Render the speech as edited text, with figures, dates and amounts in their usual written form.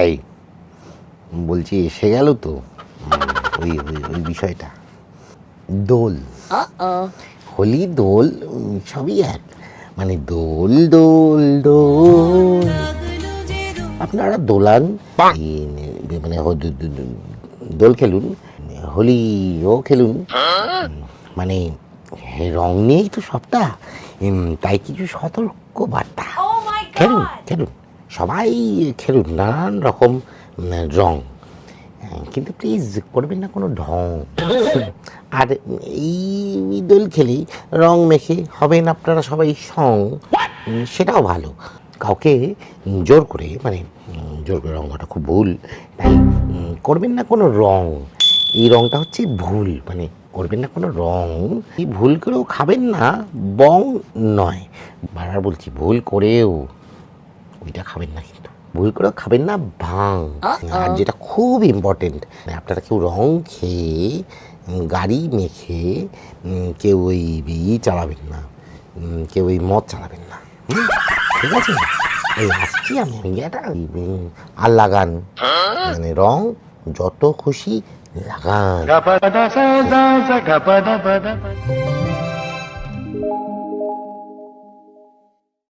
এই বলছি এসে গেল তো ওই ওই ওই বিষয়টা। দোল, হোলি দোল সবই এক, মানে দোল দোল দোল। আপনারা দোলান, মানে দোল খেলুন, হোলিও খেলুন, মানে রং নিয়েই তো সবটা। তাই কিছু সতর্ক বার্তা। খেলুন খেলুন, সবাই খেলুন নানান রকম রং, কিন্তু প্লিজ করবেন না কোনো ঢং। আর এই দোল খেলেই রং মেখে হবেন আপনারা সবাই সং, সেটাও ভালো। কাউকে জোর করে, মানে জোর করে রং করাটা খুব ভুল, তাই করবেন না কোনো রং। এই রংটা হচ্ছে ভুল, মানে করবেন না কোনো রং। এই ভুল করেও খাবেন না বং নয়, বারবার বলছি ভুল করেও ওইটা খাবেন না, কিন্তু ভুল করে খাবেন না ভাং। আর যেটা খুব ইম্পর্টেন্ট, আপনারা কেউ রং খেয়ে গাড়ি মেখে কেউ ওই চালাবেন না, কেউ ওই মদ চালাবেন না, ঠিক আছে? এই আসছি আমি এটা। আর লাগান, মানে রং যত খুশি লাগান।